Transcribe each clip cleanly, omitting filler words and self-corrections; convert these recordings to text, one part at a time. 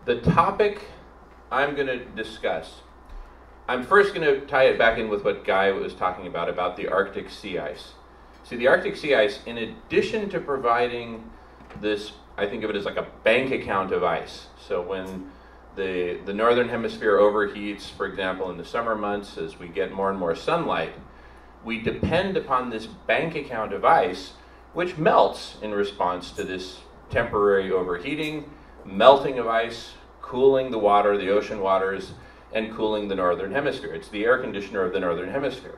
The topic I'm going to discuss, I'm first going to tie it back in with what Guy was talking about the Arctic sea ice. See, the Arctic sea ice, in addition to providing this, I think of it as like a bank account of ice. So when the northern hemisphere overheats, for example, in the summer months, as we get more and more sunlight, we depend upon this bank account of ice, which melts in response to this temporary overheating, melting of ice, cooling the water, the ocean waters, and cooling the northern hemisphere. It's the air conditioner of the northern hemisphere.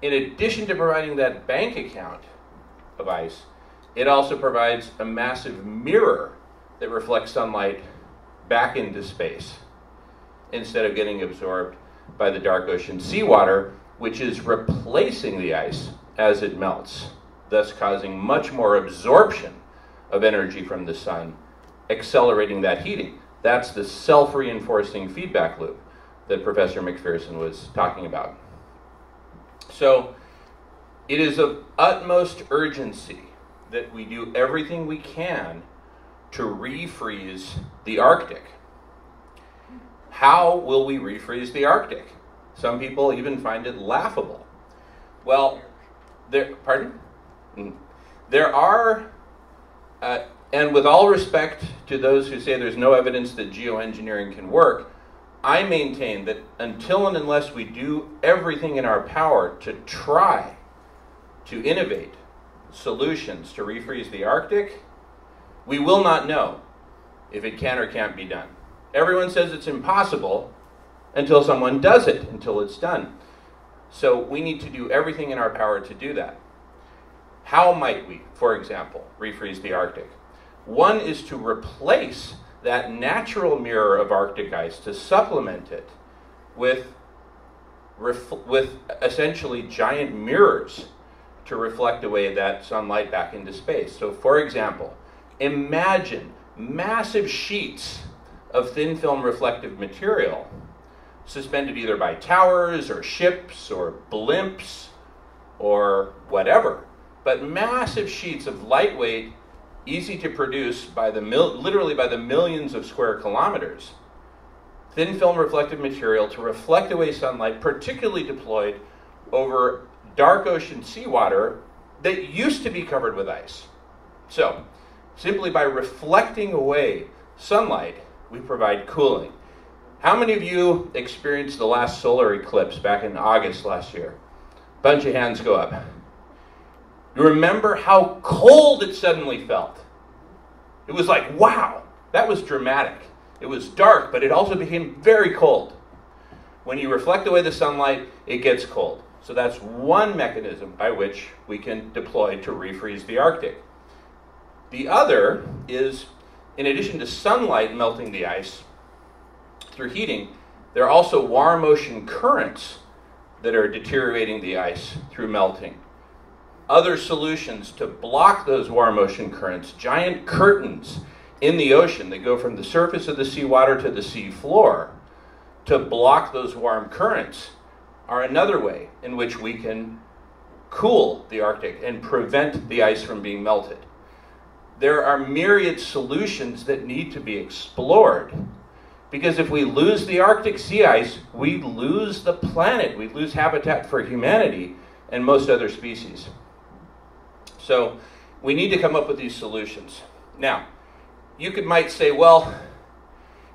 In addition to providing that bank account of ice, it also provides a massive mirror that reflects sunlight back into space instead of getting absorbed by the dark ocean seawater, which is replacing the ice as it melts, thus causing much more absorption of energy from the sun, accelerating that heating. That's the self-reinforcing feedback loop that Professor McPherson was talking about. So it is of utmost urgency that we do everything we can to refreeze the Arctic. How will we refreeze the Arctic? Some people even find it laughable. Well, there are, and with all respect to those who say there's no evidence that geoengineering can work, I maintain that until and unless we do everything in our power to try to innovate solutions to refreeze the Arctic, we will not know if it can or can't be done. Everyone says it's impossible until someone does it, until it's done. So we need to do everything in our power to do that. How might we, for example, refreeze the Arctic? One is to replace that natural mirror of Arctic ice, to supplement it with essentially giant mirrors to reflect away that sunlight back into space. So for example, imagine massive sheets of thin film reflective material suspended either by towers or ships or blimps or whatever, but massive sheets of lightweight, easy to produce by literally by the millions of square kilometers, thin film reflective material to reflect away sunlight, particularly deployed over dark ocean seawater that used to be covered with ice. So, simply by reflecting away sunlight, we provide cooling. How many of you experienced the last solar eclipse back in August last year? Bunch of hands go up. You remember how cold it suddenly felt? It was like, wow, that was dramatic. It was dark, but it also became very cold. When you reflect away the sunlight, it gets cold. So that's one mechanism by which we can deploy to refreeze the Arctic. The other is, in addition to sunlight melting the ice through heating, there are also warm ocean currents that are deteriorating the ice through melting. Other solutions to block those warm ocean currents, giant curtains in the ocean that go from the surface of the seawater to the sea floor to block those warm currents, are another way in which we can cool the Arctic and prevent the ice from being melted. There are myriad solutions that need to be explored, because if we lose the Arctic sea ice, we lose the planet, we lose habitat for humanity and most other species. So we need to come up with these solutions. Now, you might say, well,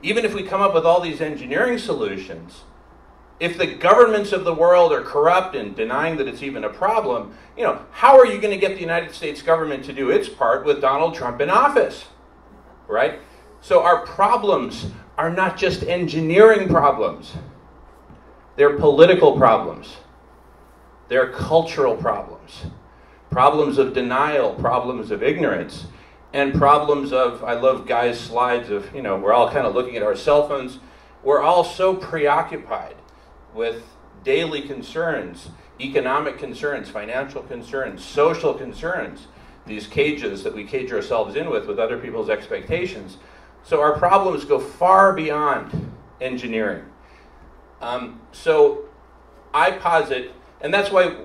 even if we come up with all these engineering solutions, if the governments of the world are corrupt and denying that it's even a problem, how are you going to get the United States government to do its part with Donald Trump in office, right? So our problems are not just engineering problems. They're political problems. They're cultural problems. Problems of denial, problems of ignorance, and problems of, I love Guy's slides of, we're all kind of looking at our cell phones. We're all so preoccupied with daily concerns, economic concerns, financial concerns, social concerns, these cages that we cage ourselves in with other people's expectations. So our problems go far beyond engineering. So I posit, and that's why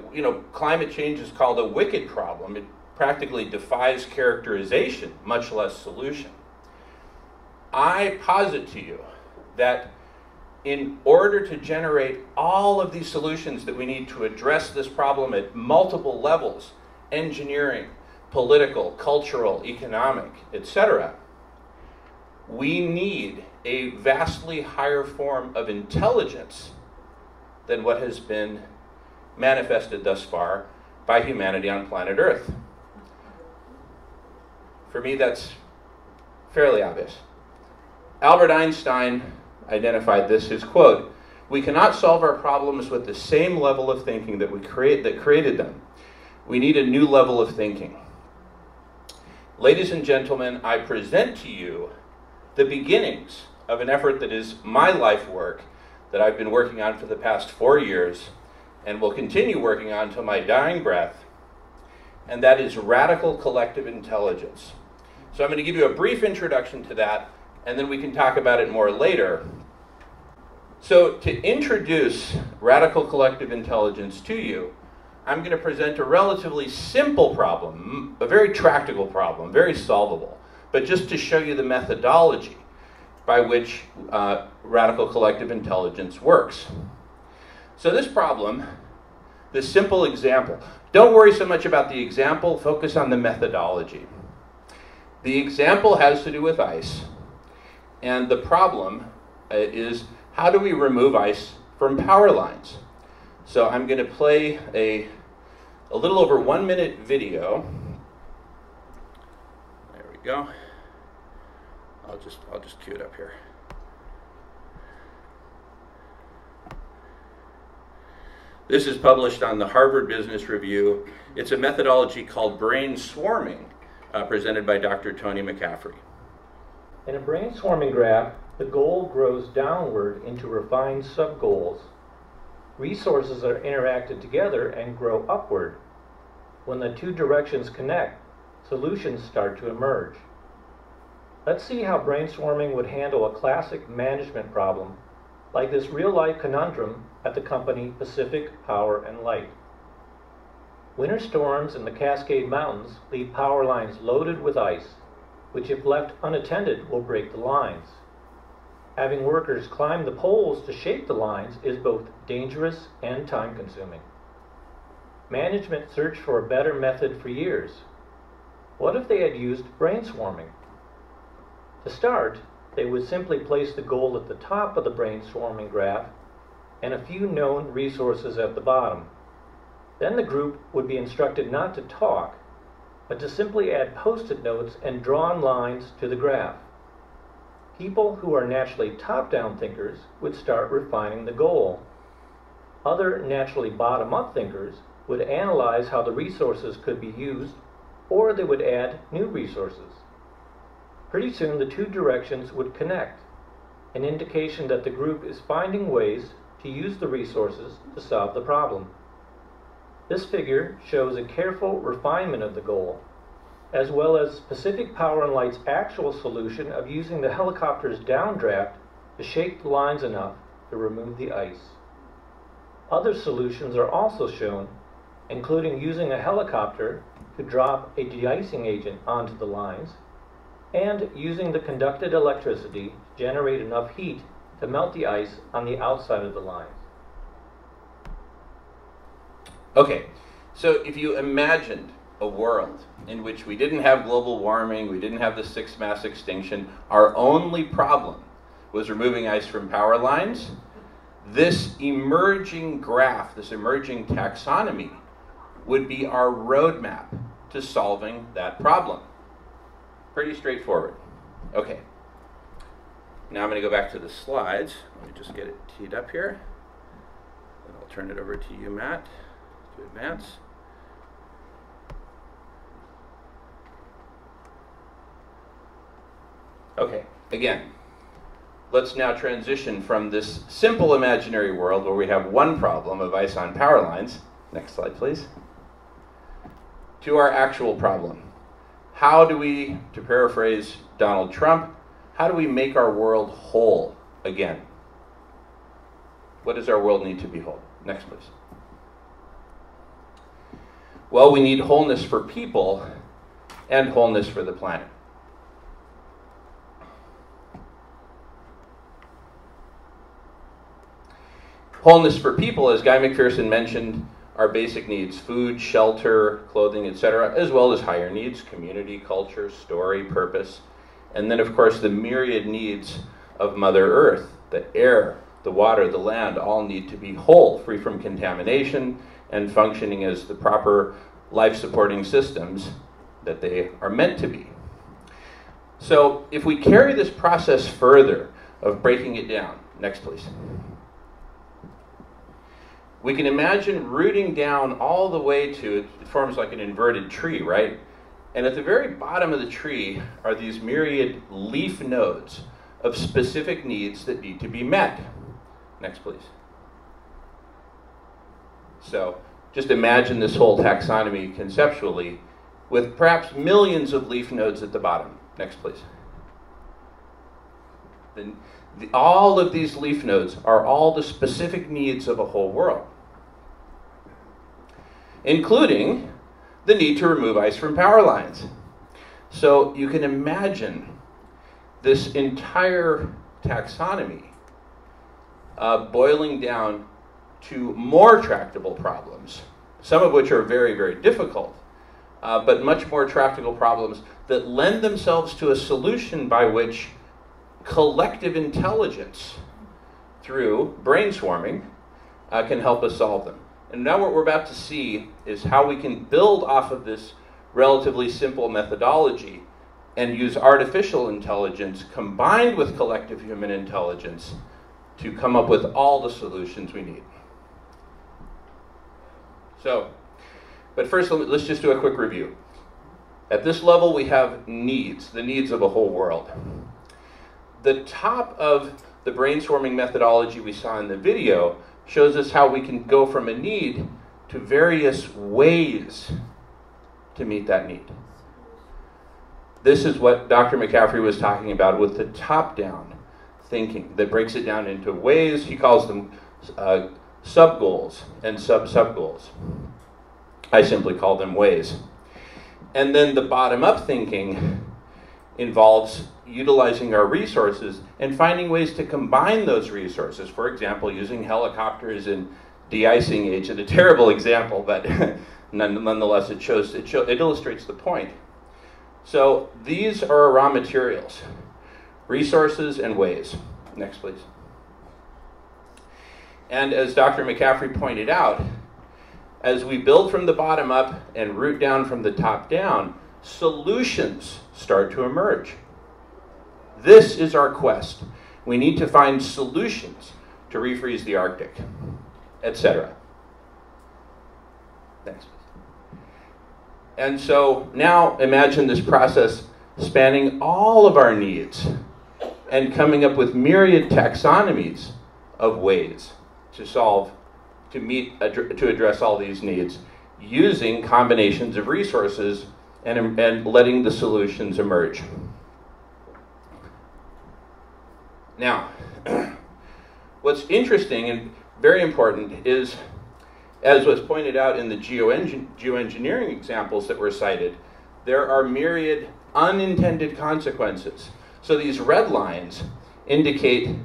climate change is called a wicked problem. It practically defies characterization, much less solution. I posit to you that in order to generate all of these solutions that we need to address this problem at multiple levels, engineering, political, cultural, economic, etc., we need a vastly higher form of intelligence than what has been manifested thus far by humanity on planet Earth. For me, that's fairly obvious. Albert Einstein identified this, his quote, "We cannot solve our problems with the same level of thinking that created them. We need a new level of thinking." Ladies and gentlemen, I present to you the beginnings of an effort that is my life work that I've been working on for the past 4 years and will continue working on till my dying breath, and that is radical collective intelligence. So I'm going to give you a brief introduction to that, and then we can talk about it more later. So to introduce radical collective intelligence to you, I'm going to present a relatively simple problem, a very tractable problem, very solvable, but just to show you the methodology by which radical collective intelligence works. So this problem, this simple example, don't worry so much about the example, focus on the methodology. The example has to do with ice, and the problem is how do we remove ice from power lines? So I'm going to play a little over 1 minute video. There we go. I'll just cue it up here. This is published on the Harvard Business Review. It's a methodology called brain swarming, presented by Dr. Tony McCaffrey. In a brain swarming graph, the goal grows downward into refined sub-goals. Resources are interacted together and grow upward. When the two directions connect, solutions start to emerge. Let's see how brainstorming would handle a classic management problem, like this real-life conundrum at the company Pacific Power and Light. Winter storms in the Cascade Mountains leave power lines loaded with ice, which if left unattended will break the lines. Having workers climb the poles to shape the lines is both dangerous and time-consuming. Management searched for a better method for years. What if they had used brainstorming? To start, they would simply place the goal at the top of the brainstorming graph and a few known resources at the bottom. Then the group would be instructed not to talk, but to simply add post-it notes and drawn lines to the graph. People who are naturally top-down thinkers would start refining the goal. Other naturally bottom-up thinkers would analyze how the resources could be used, or they would add new resources. Pretty soon the two directions would connect, an indication that the group is finding ways to use the resources to solve the problem. This figure shows a careful refinement of the goal, as well as Pacific Power and Light's actual solution of using the helicopter's downdraft to shape the lines enough to remove the ice. Other solutions are also shown, including using a helicopter to drop a de-icing agent onto the lines, and using the conducted electricity to generate enough heat to melt the ice on the outside of the lines. Okay, so if you imagined a world in which we didn't have global warming, we didn't have the sixth mass extinction, our only problem was removing ice from power lines, this emerging graph, this emerging taxonomy would be our roadmap to solving that problem. Pretty straightforward. Okay. Now I'm going to go back to the slides. Let me just get it teed up here. Then I'll turn it over to you, Matt, to advance. Okay, again, let's now transition from this simple imaginary world where we have one problem of ice on power lines, next slide please, to our actual problem. How do we, to paraphrase Donald Trump, how do we make our world whole again? What does our world need to be whole? Next please. Well, we need wholeness for people and wholeness for the planet. Wholeness for people, as Guy McPherson mentioned, are basic needs: food, shelter, clothing, etc., as well as higher needs: community, culture, story, purpose. And then, of course, the myriad needs of Mother Earth: the air, the water, the land, all need to be whole, free from contamination, and functioning as the proper life-supporting systems that they are meant to be. So if we carry this process further of breaking it down, next please, we can imagine rooting down all the way to, it forms like an inverted tree, right? And at the very bottom of the tree are these myriad leaf nodes of specific needs that need to be met. Next, please. So just imagine this whole taxonomy conceptually with perhaps millions of leaf nodes at the bottom. Next, please. All of these leaf nodes are all the specific needs of a whole world, including the need to remove ice from power lines. So you can imagine this entire taxonomy boiling down to more tractable problems, some of which are very, very difficult, but much more tractable problems that lend themselves to a solution by which collective intelligence through brainstorming can help us solve them. And now what we're about to see is how we can build off of this relatively simple methodology and use artificial intelligence combined with collective human intelligence to come up with all the solutions we need. So, but first let's just do a quick review. At this level we have needs, the needs of a whole world. The top of the brainstorming methodology we saw in the video shows us how we can go from a need to various ways to meet that need. This is what Dr. McCaffrey was talking about with the top-down thinking that breaks it down into ways. He calls them sub-goals and sub-sub-goals. I simply call them ways. And then the bottom-up thinking involves utilizing our resources and finding ways to combine those resources. For example, using helicopters in de-icing agent, a terrible example, but nonetheless it illustrates the point. So these are our raw materials: resources and ways. Next, please. And as Dr. McCaffrey pointed out, as we build from the bottom up and root down from the top down, solutions start to emerge. This is our quest. We need to find solutions to refreeze the Arctic, etc. Next. And so now imagine this process spanning all of our needs and coming up with myriad taxonomies of ways to solve, to address all these needs, using combinations of resources and letting the solutions emerge. Now, what's interesting and very important is, as was pointed out in the geoengineering examples that were cited, there are myriad unintended consequences. So these red lines indicate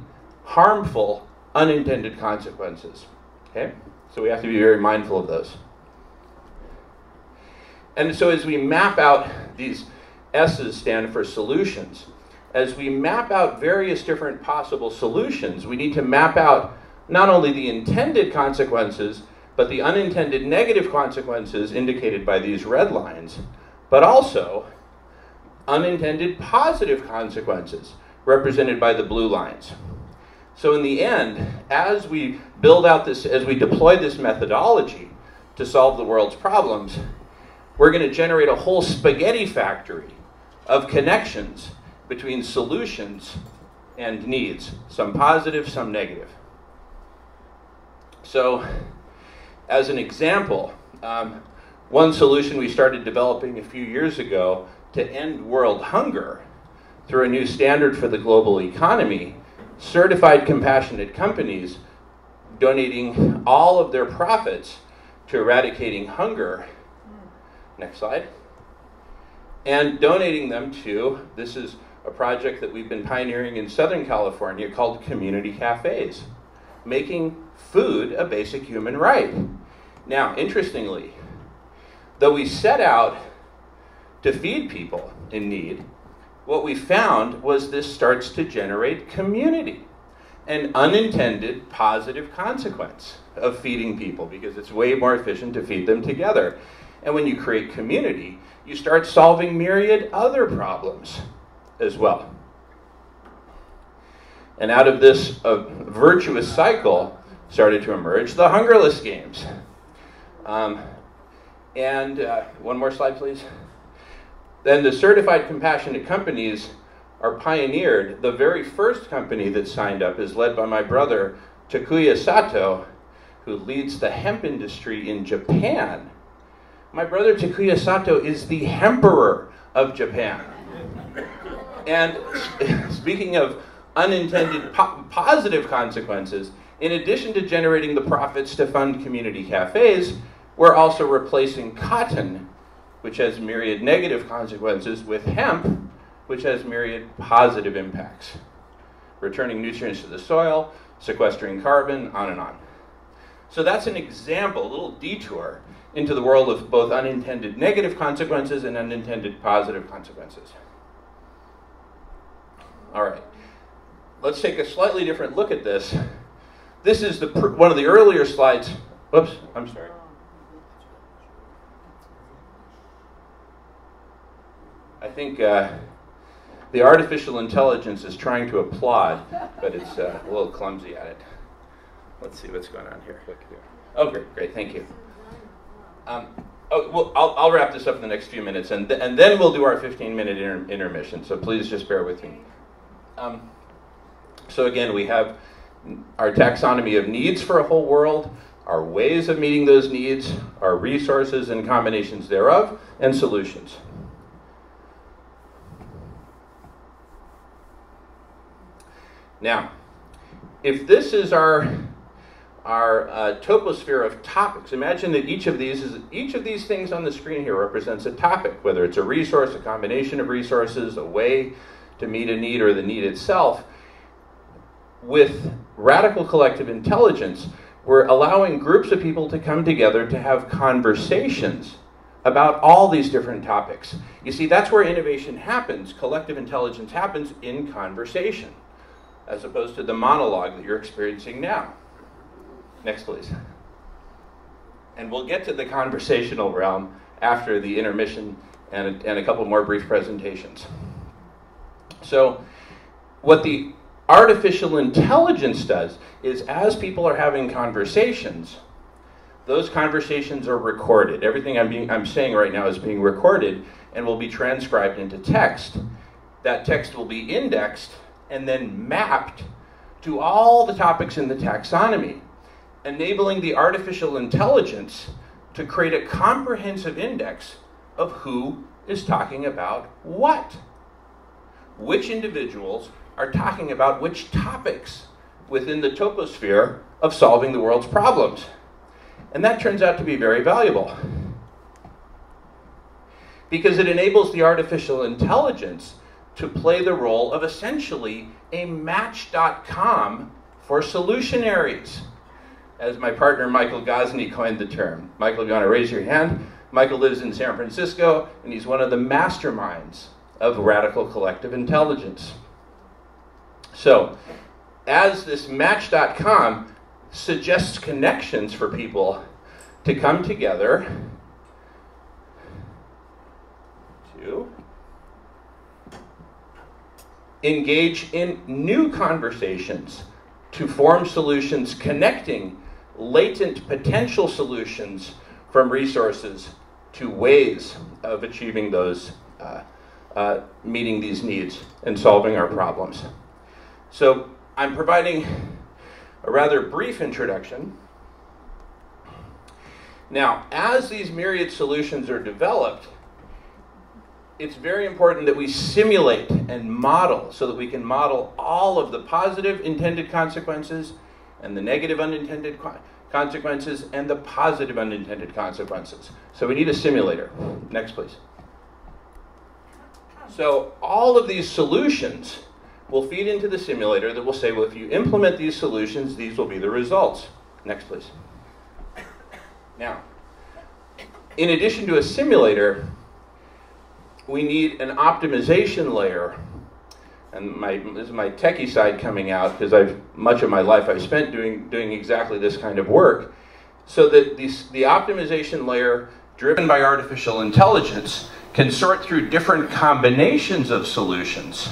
harmful unintended consequences. Okay? So we have to be very mindful of those. And so as we map out, these S's stand for solutions. As we map out various different possible solutions, we need to map out not only the intended consequences, but the unintended negative consequences indicated by these red lines, but also unintended positive consequences represented by the blue lines. So in the end, as we build out this, as we deploy this methodology to solve the world's problems, we're going to generate a whole spaghetti factory of connections between solutions and needs, some positive, some negative. So, as an example, one solution we started developing a few years ago to end world hunger through a new standard for the global economy, certified compassionate companies donating all of their profits to eradicating hunger. Next slide. And donating them to, this is a project that we've been pioneering in Southern California called community cafes, making food a basic human right. Now, interestingly, though we set out to feed people in need, what we found was this starts to generate community, an unintended positive consequence of feeding people, because it's way more efficient to feed them together. And when you create community, you start solving myriad other problems as well. And out of this virtuous cycle started to emerge the Hungerless Games. One more slide, please. Then the certified compassionate companies are pioneered. The very first company that signed up is led by my brother, Takuya Sato, who leads the hemp industry in Japan. My brother Takuya Sato is the hemperor of Japan. And speaking of unintended positive consequences, in addition to generating the profits to fund community cafes, we're also replacing cotton, which has myriad negative consequences, with hemp, which has myriad positive impacts, returning nutrients to the soil, sequestering carbon, on and on. So that's an example, a little detour into the world of both unintended negative consequences and unintended positive consequences. All right, let's take a slightly different look at this. This is one of the earlier slides. Whoops, I'm sorry. I think the artificial intelligence is trying to applaud, but it's a little clumsy at it. Let's see what's going on here. Oh, great, thank you. I'll wrap this up in the next few minutes, and then we'll do our 15-minute intermission, so please just bear with me. So again, we have our taxonomy of needs for a whole world, our ways of meeting those needs, our resources and combinations thereof, and solutions. Now, if this is our toposphere of topics, imagine that each of these things on the screen here represents a topic, whether it's a resource, a combination of resources, a way to meet a need, or the need itself. With radical collective intelligence, we're allowing groups of people to come together to have conversations about all these different topics. You see, that's where innovation happens. Collective intelligence happens in conversation, as opposed to the monologue that you're experiencing now. Next, please. And we'll get to the conversational realm after the intermission and a couple more brief presentations. So, what the artificial intelligence does is, as people are having conversations, those conversations are recorded. Everything I'm saying right now is being recorded and will be transcribed into text. That text will be indexed and then mapped to all the topics in the taxonomy, enabling the artificial intelligence to create a comprehensive index of who is talking about what. Which individuals are talking about which topics within the toposphere of solving the world's problems. And that turns out to be very valuable, because it enables the artificial intelligence to play the role of essentially a Match.com for solutionaries, as my partner Michael Gosney coined the term. Michael, you want to raise your hand? Michael lives in San Francisco, and he's one of the masterminds of radical collective intelligence. So, as this Match.com suggests connections for people to come together to engage in new conversations, to form solutions connecting latent potential solutions from resources to ways of achieving those, meeting these needs and solving our problems. So I'm providing a rather brief introduction. Now, as these myriad solutions are developed, it's very important that we simulate and model, so that we can model all of the positive intended consequences and the negative unintended consequences and the positive unintended consequences. So we need a simulator. Next, please. So all of these solutions will feed into the simulator that will say, well, if you implement these solutions, these will be the results. Next, please. Now, in addition to a simulator, we need an optimization layer. And this is my techie side coming out, because much of my life I've spent doing exactly this kind of work. So that the optimization layer, driven by artificial intelligence, can sort through different combinations of solutions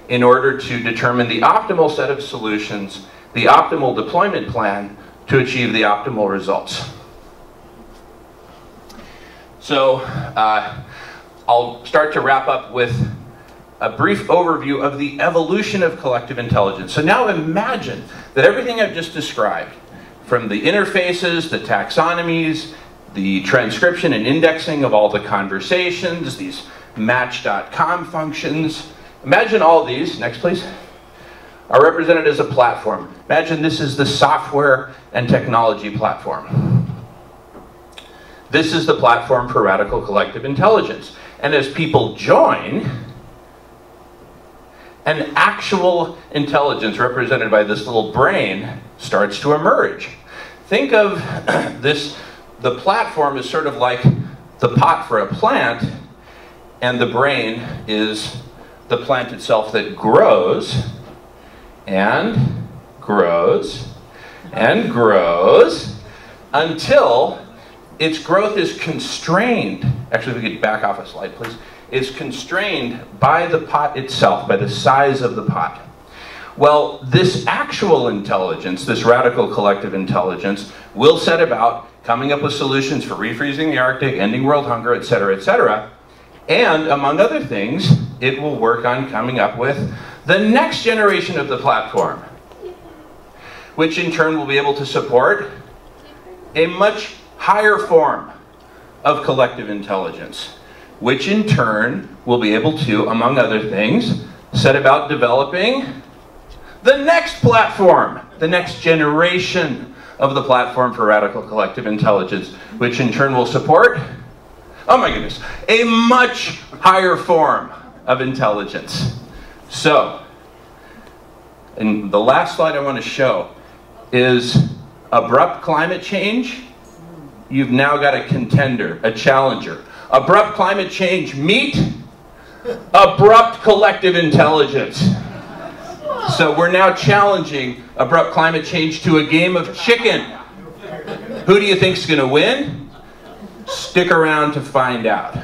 in order to determine the optimal set of solutions, the optimal deployment plan to achieve the optimal results. So I'll start to wrap up with a brief overview of the evolution of collective intelligence. So now imagine that everything I've just described, from the interfaces, the taxonomies, the transcription and indexing of all the conversations, these match.com functions, imagine all these, next please, are represented as a platform. Imagine this is the software and technology platform. This is the platform for radical collective intelligence. And as people join, an actual intelligence represented by this little brain starts to emerge. Think of the platform is sort of like the pot for a plant, and the brain is the plant itself that grows and grows and grows until its growth is constrained. Actually, if we could back off a slide, please. Is constrained by the pot itself, by the size of the pot. Well, this actual intelligence, this radical collective intelligence, will set about coming up with solutions for refreezing the Arctic, ending world hunger, etc., etc. And among other things, it will work on coming up with the next generation of the platform, which in turn will be able to support a much higher form of collective intelligence, which in turn will be able to, among other things, set about developing the next platform, the next generation of the platform for radical collective intelligence, which in turn will support, oh my goodness, a much higher form of intelligence. So, and the last slide I want to show is abrupt climate change. You've now got a contender, a challenger. Abrupt climate change meet abrupt collective intelligence. So we're now challenging abrupt climate change to a game of chicken. Who do you think's going to win? Stick around to find out.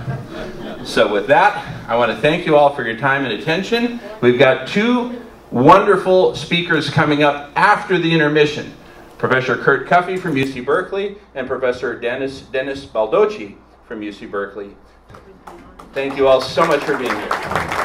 So with that, I want to thank you all for your time and attention. We've got two wonderful speakers coming up after the intermission. Professor Kurt Cuffey from UC Berkeley and Professor Dennis Baldocci from UC Berkeley. Thank you all so much for being here.